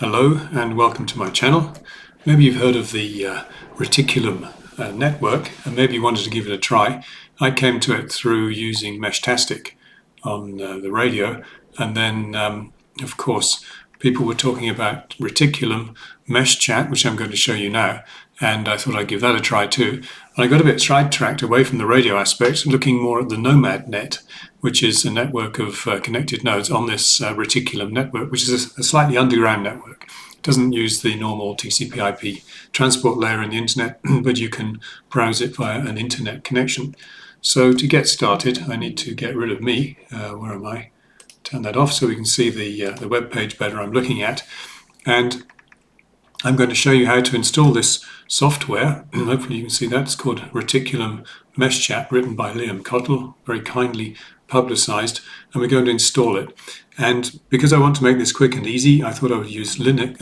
Hello and welcome to my channel. Maybe you've heard of the Reticulum network and maybe you wanted to give it a try. I came to it through using Meshtastic on the radio, and then of course people were talking about Reticulum Meshchat, which I'm going to show you now, and I thought I'd give that a try too. And I got a bit sidetracked away from the radio aspect, looking more at the Nomadnet, which is a network of connected nodes on this Reticulum network, which is a slightly underground network. It doesn't use the normal TCP/IP transport layer in the internet, but you can browse it via an internet connection. So to get started, I need to get rid of me. Where am I? Turn that off so we can see the web page better I'm looking at. And I'm going to show you how to install this software. Hopefully you can see that. It's called Reticulum Meshchat, written by Liam Cottle, very kindly publicized, and we're going to install it. And because I want to make this quick and easy, I thought I would use Windows.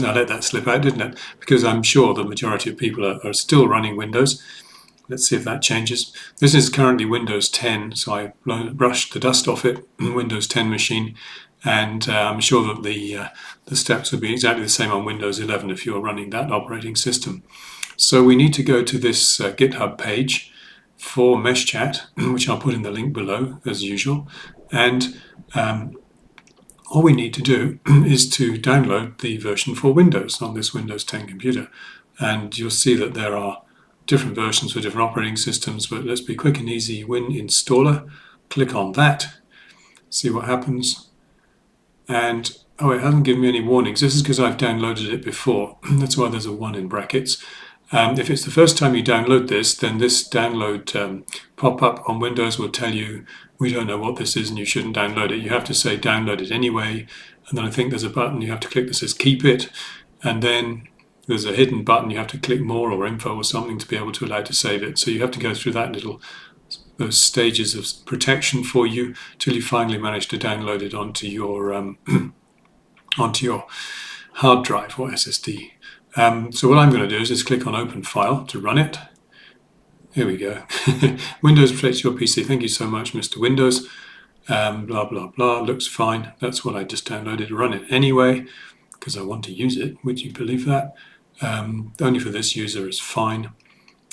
I let that slip out, didn't it? Because I'm sure the majority of people are still running Windows. Let's see if that changes. This is currently Windows 10, so I brushed the dust off it, Windows 10 machine, and I'm sure that the steps would be exactly the same on Windows 11 if you're running that operating system. So we need to go to this GitHub page for Meshchat, which I'll put in the link below as usual, and all we need to do is to download the version for Windows on this Windows 10 computer, and you'll see that there are different versions for different operating systems, but let's be quick and easy. Win installer, click on that, see what happens. And oh, it hasn't given me any warnings. This is because I've downloaded it before. That's why there's a 1 in brackets. If it's the first time you download this, then this download pop-up on Windows will tell you, we don't know what this is and you shouldn't download it. You have to say download it anyway, and then I think there's a button you have to click that says keep it, and then there's a hidden button you have to click more or info or something to be able to allow to save it. So you have to go through those stages of protection for you till you finally manage to download it onto your hard drive or SSD. So what I'm going to do is just click on Open File to run it. Here we go. Windows protects your PC. Thank you so much, Mr. Windows. Blah, blah, blah. Looks fine. That's what I just downloaded. Run it anyway because I want to use it. Would you believe that? Only for this user is fine.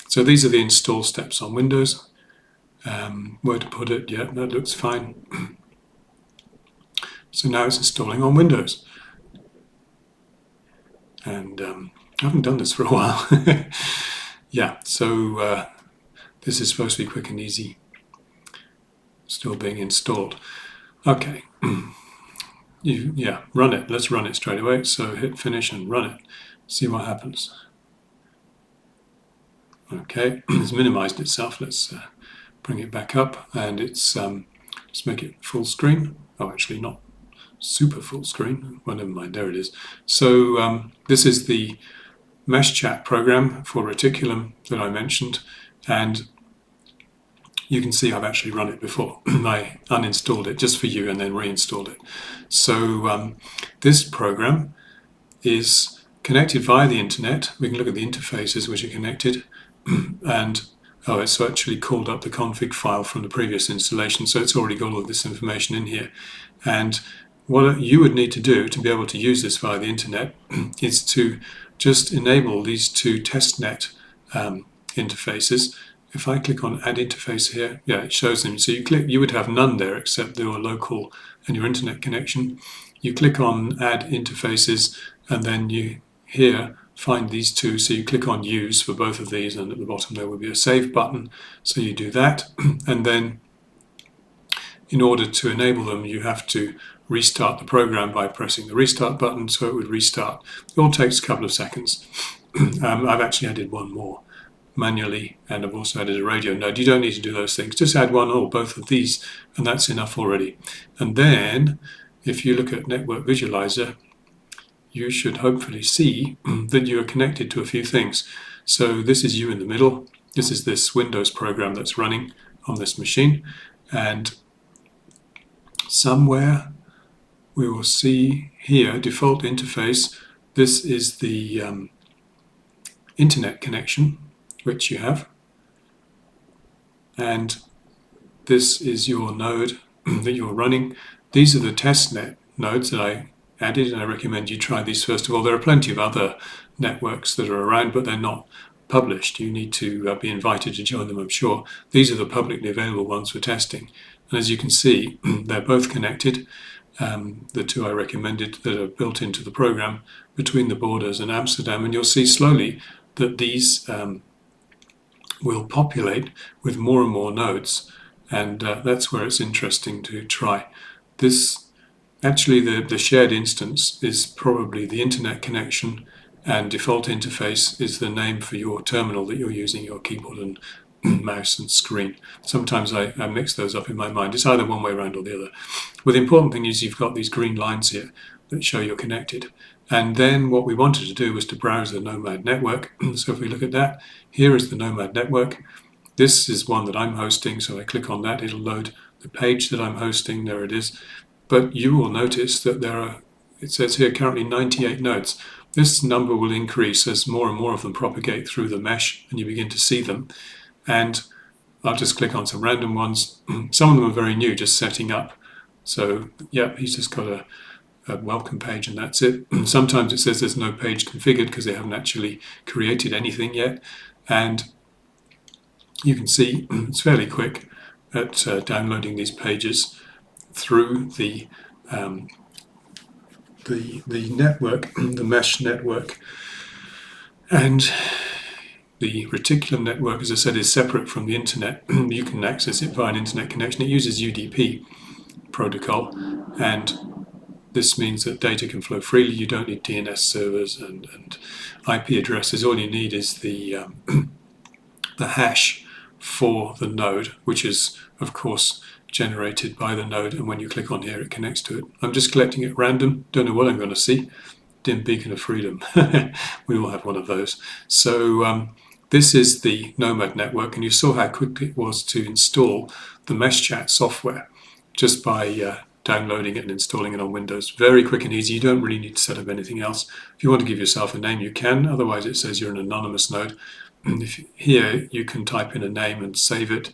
So these are the install steps on Windows. Where to put it? Yeah, that looks fine. So now it's installing on Windows. And I haven't done this for a while. Yeah, so this is supposed to be quick and easy. Still being installed. Okay. Run it. Let's run it straight away. So hit finish and run it. See what happens. Okay, it's minimized itself. Let's bring it back up, and it's let's make it full screen. Oh, actually not super full screen. Well, never mind. There it is. So this is the Meshchat program for Reticulum that I mentioned, and you can see I've actually run it before. I uninstalled it just for you and then reinstalled it. So this program is connected via the internet. We can look at the interfaces which are connected, and it's actually called up the config file from the previous installation, so it's already got all of this information in here. And what you would need to do to be able to use this via the internet is to just enable these two testnet interfaces. If I click on add interface here, yeah, it shows them. So you would have none there except your local and your internet connection. You click on add interfaces, and then you here find these two. So you click on use for both of these, and at the bottom there will be a save button. So you do that, and then in order to enable them, you have to restart the program by pressing the restart button, so it would restart. It all takes a couple of seconds. I've actually added one more manually, and I've also added a radio node. You don't need to do those things. Just add one or both of these, and that's enough already. And then, if you look at Network Visualizer, you should hopefully see that you are connected to a few things. So this is you in the middle. This is this Windows program that's running on this machine, and somewhere we will see here default interface. This is the internet connection which you have, and this is your node that you're running. These are the testnet nodes that I added, and I recommend you try these first of all. There are plenty of other networks that are around, but they're not published. You need to be invited to join them, I'm sure. These are the publicly available ones for testing. And as you can see, they're both connected. The two I recommended that are built into the program between the borders and Amsterdam, and you'll see slowly that these will populate with more and more nodes, and that's where it's interesting to try. This actually, the shared instance is probably the internet connection, and default interface is the name for your terminal that you're using, your keyboard and mouse and screen. Sometimes I mix those up in my mind. It's either one way around or the other. But the important thing is you've got these green lines here that show you're connected. And then what we wanted to do was to browse the Nomad Network. So if we look at that, here is the Nomad Network. This is one that I'm hosting, so I click on that, it'll load the page that I'm hosting, there it is. But you will notice that it says here currently 98 nodes. This number will increase as more and more of them propagate through the mesh and you begin to see them. And I'll just click on some random ones. Some of them are very new, just setting up. So yeah, he's just got a welcome page and that's it. Sometimes it says there's no page configured because they haven't actually created anything yet. And you can see it's fairly quick at downloading these pages through the network, the mesh network. And the Reticulum network, as I said, is separate from the internet. You can access it via an internet connection. It uses UDP protocol, and this means that data can flow freely. You don't need DNS servers and IP addresses. All you need is the hash for the node, which is, of course, generated by the node, and when you click on here, it connects to it. I'm just collecting at random. Don't know what I'm going to see. Dim beacon of freedom. We all have one of those. So this is the Nomad Network, and you saw how quickly it was to install the Meshchat software just by downloading it and installing it on Windows. Very quick and easy. You don't really need to set up anything else. If you want to give yourself a name, you can. Otherwise, it says you're an anonymous node. Here, you can type in a name and save it,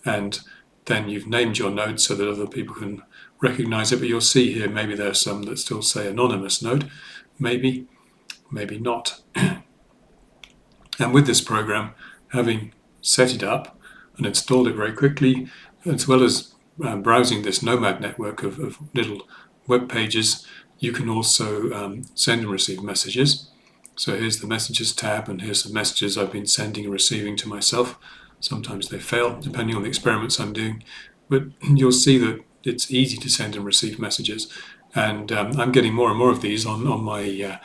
and then you've named your node so that other people can recognize it. But you'll see here, maybe there are some that still say anonymous node. Maybe, maybe not. And with this program, having set it up and installed it very quickly, as well as browsing this Nomad network of little web pages, you can also send and receive messages. So here's the messages tab, and here's some messages I've been sending and receiving to myself. Sometimes they fail, depending on the experiments I'm doing. But you'll see that it's easy to send and receive messages. And I'm getting more and more of these on my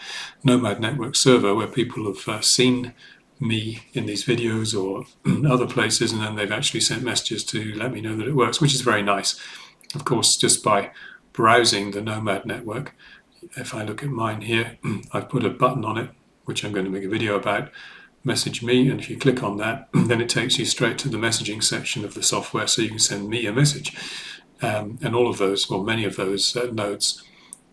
Nomad Network server, where people have seen me in these videos or other places, and then they've actually sent messages to let me know that it works, which is very nice. Of course, just by browsing the Nomad Network, if I look at mine here, I've put a button on it, which I'm going to make a video about, message me, and if you click on that, then it takes you straight to the messaging section of the software, so you can send me a message. And all of those, or many of those nodes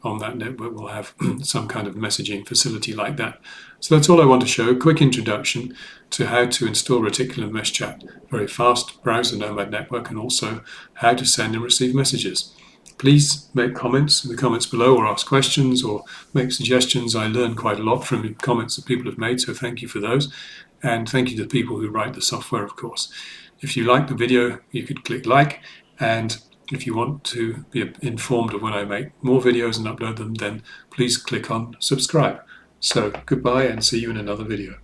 on that network will have some kind of messaging facility like that. So that's all I want to show. A quick introduction to how to install Reticulum Meshchat very fast, browse the Nomad Network, and also how to send and receive messages. Please make comments in the comments below, or ask questions, or make suggestions. I learn quite a lot from comments that people have made, so thank you for those. And thank you to the people who write the software, of course. If you like the video, you could click like, and if you want to be informed of when I make more videos and upload them, then please click on subscribe. So goodbye, and see you in another video.